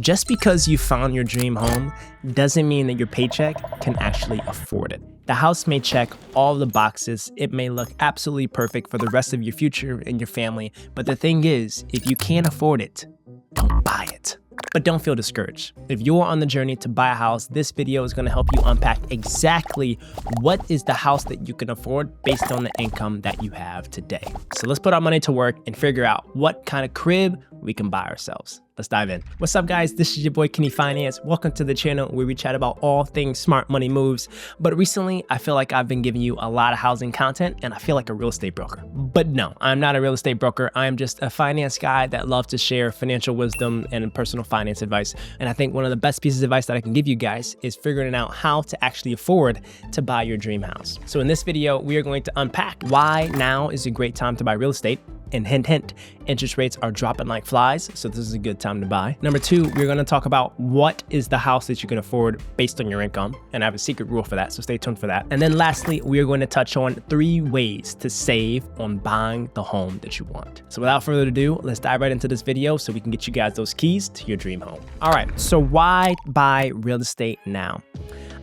Just because you found your dream home doesn't mean that your paycheck can actually afford it. The house may check all the boxes, it may look absolutely perfect for the rest of your future and your family, but the thing is, if you can't afford it, don't buy it. But don't feel discouraged. If you're on the journey to buy a house, this video is going to help you unpack exactly what is the house that you can afford based on the income that you have today. So let's put our money to work and figure out what kind of crib we can buy ourselves. Let's dive in. What's up, guys? This is your boy Kenny Finance. Welcome to the channel where we chat about all things smart money moves. But recently, I feel like I've been giving you a lot of housing content and I feel like a real estate broker. But no, I'm not a real estate broker. I am just a finance guy that loves to share financial wisdom and personal finance advice. And I think one of the best pieces of advice that I can give you guys is figuring out how to actually afford to buy your dream house. So in this video, we are going to unpack why now is a great time to buy real estate. And hint, hint, interest rates are dropping like flies, so this is a good time to buy. Number two, we're gonna talk about what is the house that you can afford based on your income, and I have a secret rule for that, so stay tuned for that. And then lastly, we are going to touch on 3 ways to save on buying the home that you want. So without further ado, let's dive right into this video so we can get you guys those keys to your dream home. All right, so why buy real estate now?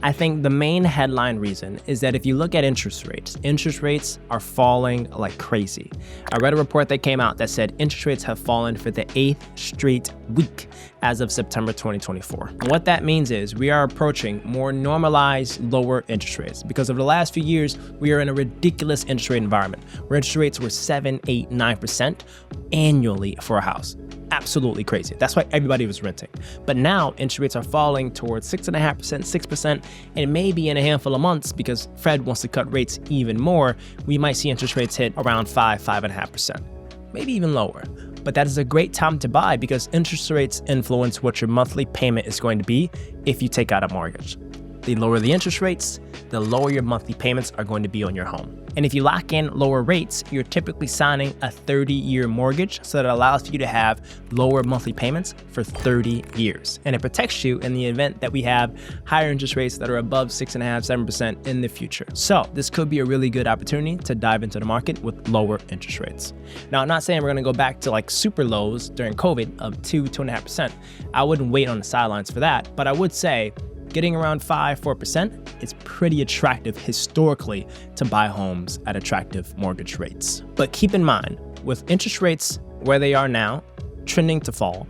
I think the main headline reason is that if you look at interest rates are falling like crazy. I read a report that came out that said interest rates have fallen for the 8th straight week as of September 2024. And what that means is we are approaching more normalized lower interest rates because over the last few years, we are in a ridiculous interest rate environment where interest rates were 7, 8, 9% annually for a house. Absolutely crazy. That's why everybody was renting. But now interest rates are falling towards 6.5%, 6%, and maybe in a handful of months, because Fed wants to cut rates even more, we might see interest rates hit around 5.5%, maybe even lower. But that is a great time to buy because interest rates influence what your monthly payment is going to be if you take out a mortgage. The lower the interest rates, the lower your monthly payments are going to be on your home. And if you lock in lower rates, you're typically signing a 30-year mortgage, so that allows you to have lower monthly payments for 30 years. And it protects you in the event that we have higher interest rates that are above 6.5%, 7% in the future. So this could be a really good opportunity to dive into the market with lower interest rates. Now, I'm not saying we're gonna go back to like super lows during COVID of 2.5%. I wouldn't wait on the sidelines for that, but I would say getting around 4% is pretty attractive historically to buy homes at attractive mortgage rates. But keep in mind, with interest rates where they are now, trending to fall,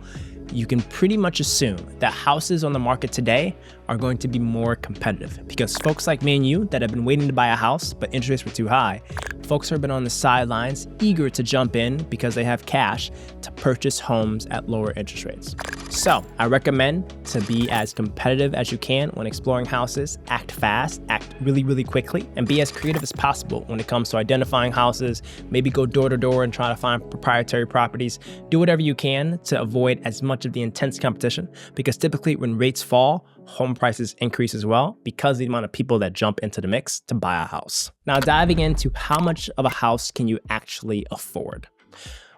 you can pretty much assume that houses on the market today are going to be more competitive because folks like me and you that have been waiting to buy a house, but interest rates were too high, folks have been on the sidelines eager to jump in because they have cash to purchase homes at lower interest rates. So I recommend to be as competitive as you can when exploring houses, act fast, act really, really quickly, and be as creative as possible when it comes to identifying houses, maybe go door to door and try to find proprietary properties. Do whatever you can to avoid as much of the intense competition because typically when rates fall, home prices increase as well because of the amount of people that jump into the mix to buy a house. Now diving into how much of a house can you actually afford?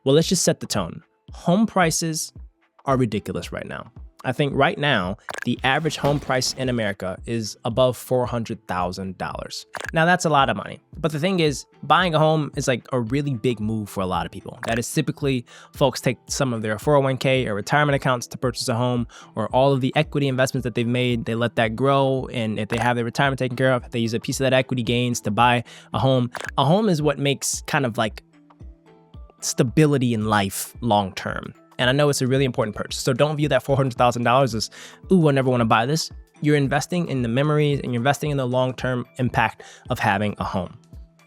Well, let's just set the tone. Home prices are ridiculous right now. I think right now, the average home price in America is above $400,000. Now that's a lot of money. But the thing is, buying a home is like a really big move for a lot of people. That is typically folks take some of their 401k or retirement accounts to purchase a home, or all of the equity investments that they've made, they let that grow. And if they have their retirement taken care of, they use a piece of that equity gains to buy a home. A home is what makes kind of like stability in life long-term. And I know it's a really important purchase. So don't view that $400,000 as, ooh, I never want to buy this. You're investing in the memories and you're investing in the long-term impact of having a home.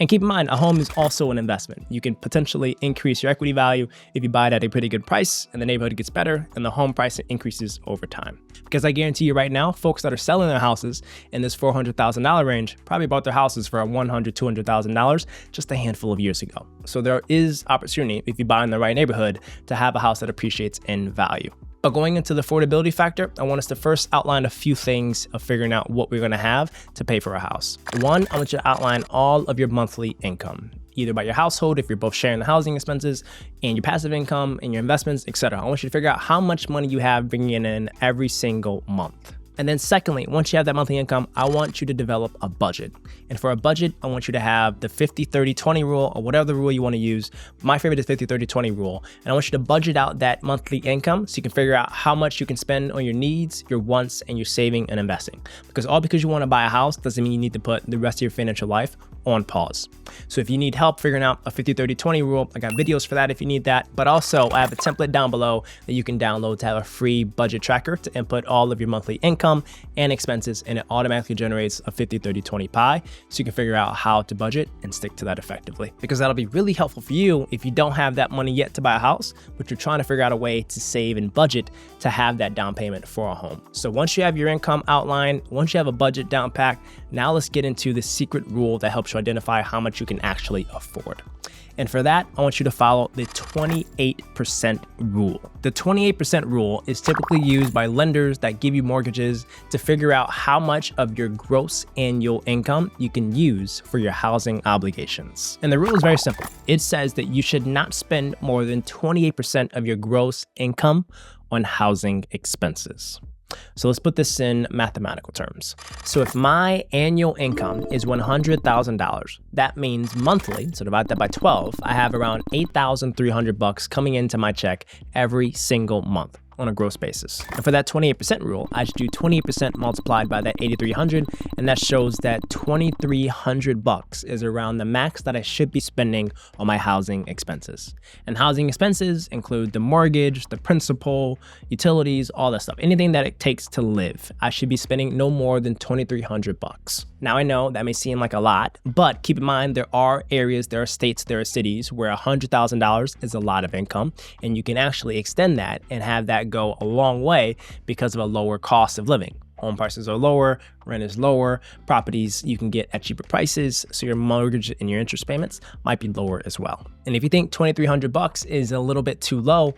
And keep in mind, a home is also an investment. You can potentially increase your equity value if you buy it at a pretty good price and the neighborhood gets better and the home price increases over time. Because I guarantee you right now, folks that are selling their houses in this $400,000 range probably bought their houses for $100,000, $200,000 just a handful of years ago. So there is opportunity if you buy in the right neighborhood to have a house that appreciates in value. But going into the affordability factor, I want us to first outline a few things of figuring out what we're gonna have to pay for a house. One, I want you to outline all of your monthly income, either by your household, if you're both sharing the housing expenses, and your passive income, and your investments, etc. I want you to figure out how much money you have bringing in every single month. And then secondly, once you have that monthly income, I want you to develop a budget. And for a budget, I want you to have the 50-30-20 rule or whatever the rule you want to use. My favorite is 50-30-20 rule. And I want you to budget out that monthly income so you can figure out how much you can spend on your needs, your wants, and your saving and investing. Because all because you want to buy a house doesn't mean you need to put the rest of your financial life on pause. So if you need help figuring out a 50-30-20 rule, I got videos for that if you need that. But also I have a template down below that you can download to have a free budget tracker to input all of your monthly income and expenses, and it automatically generates a 50-30-20 pie so you can figure out how to budget and stick to that effectively. Because that'll be really helpful for you if you don't have that money yet to buy a house, but you're trying to figure out a way to save and budget to have that down payment for a home. So once you have your income outlined, once you have a budget down packed, now let's get into the secret rule that helps you identify how much you can actually afford. And for that, I want you to follow the 28% rule. The 28% rule is typically used by lenders that give you mortgages to figure out how much of your gross annual income you can use for your housing obligations. And the rule is very simple. It says that you should not spend more than 28% of your gross income on housing expenses. So let's put this in mathematical terms. So if my annual income is $100,000, that means monthly, so divide that by 12, I have around $8,300 coming into my check every single month on a gross basis. And for that 28% rule, I should do 28% multiplied by that 8,300, and that shows that $2,300 is around the max that I should be spending on my housing expenses. And housing expenses include the mortgage, the principal, utilities, all that stuff. Anything that it takes to live, I should be spending no more than $2,300. Now I know that may seem like a lot, but keep in mind there are areas, there are states, there are cities where $100,000 is a lot of income, and you can actually extend that and have that go a long way because of a lower cost of living. Home prices are lower, rent is lower, properties you can get at cheaper prices, so your mortgage and your interest payments might be lower as well. And if you think $2,300 is a little bit too low,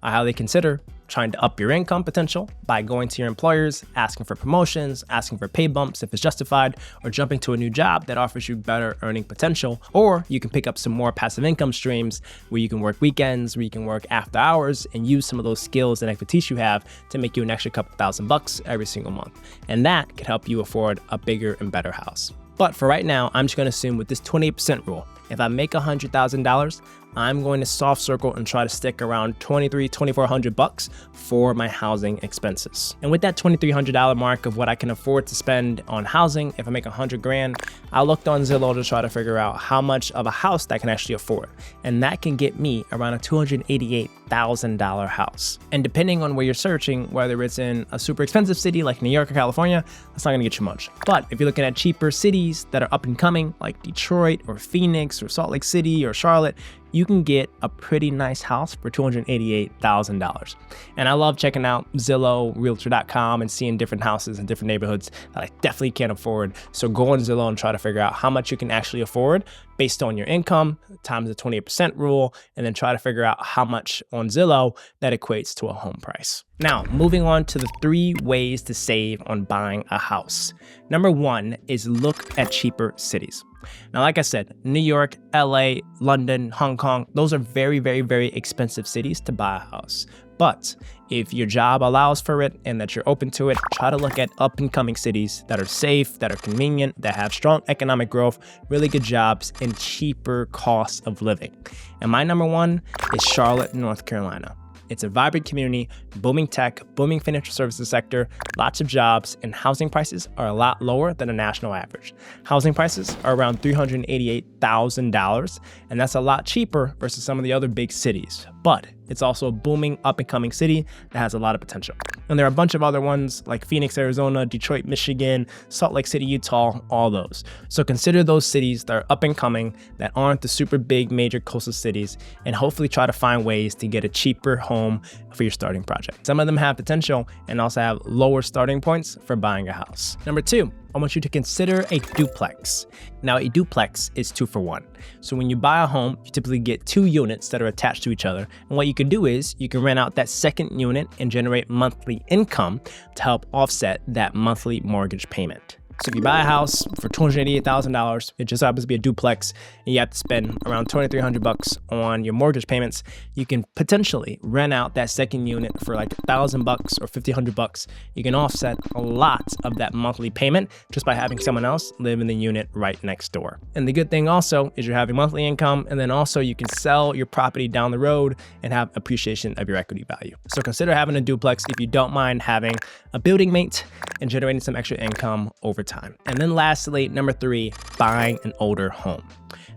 I highly consider trying to up your income potential by going to your employers, asking for promotions, asking for pay bumps if it's justified, or jumping to a new job that offers you better earning potential. Or you can pick up some more passive income streams where you can work weekends, where you can work after hours and use some of those skills and expertise you have to make you an extra couple $1,000 every single month. And that could help you afford a bigger and better house. But for right now, I'm just gonna assume with this 28% rule, if I make $100,000, I'm going to soft circle and try to stick around $2,400 for my housing expenses. And with that $2,300 mark of what I can afford to spend on housing, if I make $100,000, I looked on Zillow to try to figure out how much of a house that I can actually afford. And that can get me around a $288,000 house. And depending on where you're searching, whether it's in a super expensive city like New York or California, that's not gonna get you much. But if you're looking at cheaper cities that are up and coming, like Detroit or Phoenix or Salt Lake City or Charlotte, you can get a pretty nice house for $288,000. And I love checking out Zillow, Realtor.com, and seeing different houses in different neighborhoods that I definitely can't afford. So go on Zillow and try to figure out how much you can actually afford based on your income times the 28% rule, and then try to figure out how much on Zillow that equates to a home price. Now, moving on to the 3 ways to save on buying a house. Number 1 is look at cheaper cities. Now, like I said, New York, LA, London, Hong Kong, those are very, very, very expensive cities to buy a house. But if your job allows for it and that you're open to it, try to look at up and coming cities that are safe, that are convenient, that have strong economic growth, really good jobs, and cheaper costs of living. And my number 1 is Charlotte, North Carolina. It's a vibrant community, booming tech, booming financial services sector, lots of jobs, and housing prices are a lot lower than a national average. Housing prices are around $388,000, and that's a lot cheaper versus some of the other big cities. But it's also a booming up-and-coming city that has a lot of potential. And there are a bunch of other ones like Phoenix, Arizona, Detroit, Michigan, Salt Lake City, Utah, all those. So consider those cities that are up-and-coming, that aren't the super big major coastal cities, and hopefully try to find ways to get a cheaper home for your starting project. Some of them have potential and also have lower starting points for buying a house. Number 2, I want you to consider a duplex. Now, a duplex is 2 for 1. So when you buy a home, you typically get 2 units that are attached to each other. And what you can do is you can rent out that second unit and generate monthly income to help offset that monthly mortgage payment. So if you buy a house for $288,000, it just happens to be a duplex, and you have to spend around $2,300 on your mortgage payments, you can potentially rent out that second unit for like $1,000 or $1,500. You can offset a lot of that monthly payment just by having someone else live in the unit right next door. And the good thing also is you're having monthly income, and then also you can sell your property down the road and have appreciation of your equity value. So consider having a duplex if you don't mind having a building mate and generating some extra income over time. And then lastly, number 3, buying an older home.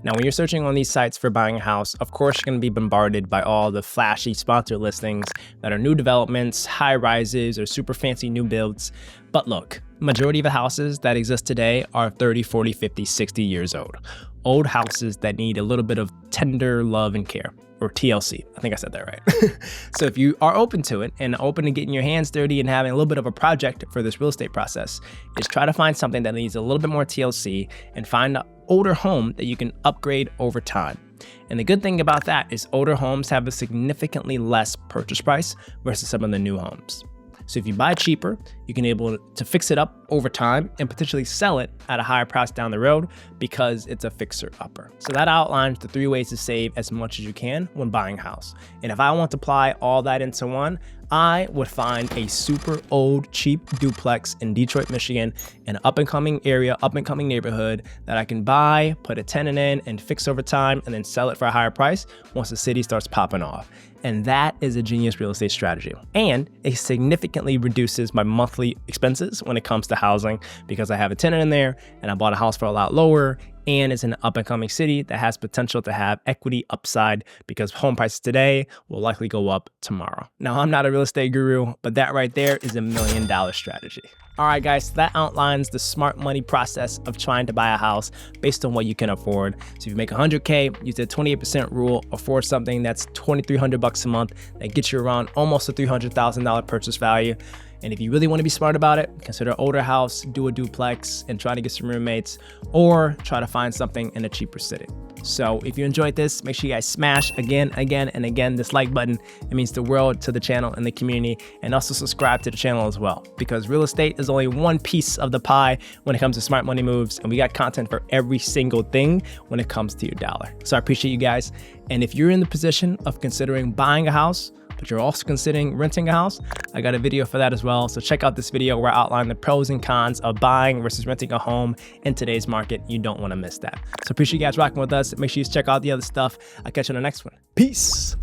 Now, when you're searching on these sites for buying a house, of course, you're going to be bombarded by all the flashy sponsored listings that are new developments, high rises, or super fancy new builds. But look, majority of the houses that exist today are 30, 40, 50, 60 years old. Old houses that need a little bit of tender love and care. Or TLC. I think I said that right. So if you are open to it and open to getting your hands dirty and having a little bit of a project for this real estate process, is try to find something that needs a little bit more TLC and find an older home that you can upgrade over time. And the good thing about that is older homes have a significantly less purchase price versus some of the new homes. So if you buy cheaper, you can be able to fix it up over time and potentially sell it at a higher price down the road because it's a fixer-upper. So that outlines the 3 ways to save as much as you can when buying a house. And if I want to apply all that into one, I would find a super old, cheap duplex in Detroit, Michigan, an up-and-coming area, up-and-coming neighborhood that I can buy, put a tenant in, and fix over time, and then sell it for a higher price once the city starts popping off. And that is a genius real estate strategy. And it significantly reduces my monthly expenses when it comes to housing because I have a tenant in there and I bought a house for a lot lower, and it's an up-and-coming city that has potential to have equity upside because home prices today will likely go up tomorrow. Now, I'm not a real estate guru, but that right there is $1 million strategy. All right, guys, so that outlines the smart money process of trying to buy a house based on what you can afford. So if you make $100K, use the 28% rule, afford something that's $2,300 a month that gets you around almost a $300,000 purchase value. And if you really want to be smart about it, consider an older house, do a duplex, and try to get some roommates, or try to find something in a cheaper city. So if you enjoyed this, make sure you guys smash again this like button. It means the world to the channel and the community, and also subscribe to the channel as well, because real estate is only one piece of the pie when it comes to smart money moves, and we got content for every single thing when it comes to your dollar. So I appreciate you guys. And if you're in the position of considering buying a house, but you're also considering renting a house, I got a video for that as well. So check out this video where I outline the pros and cons of buying versus renting a home in today's market. You don't want to miss that. So appreciate you guys rocking with us. Make sure you check out the other stuff. I'll catch you on the next one. Peace.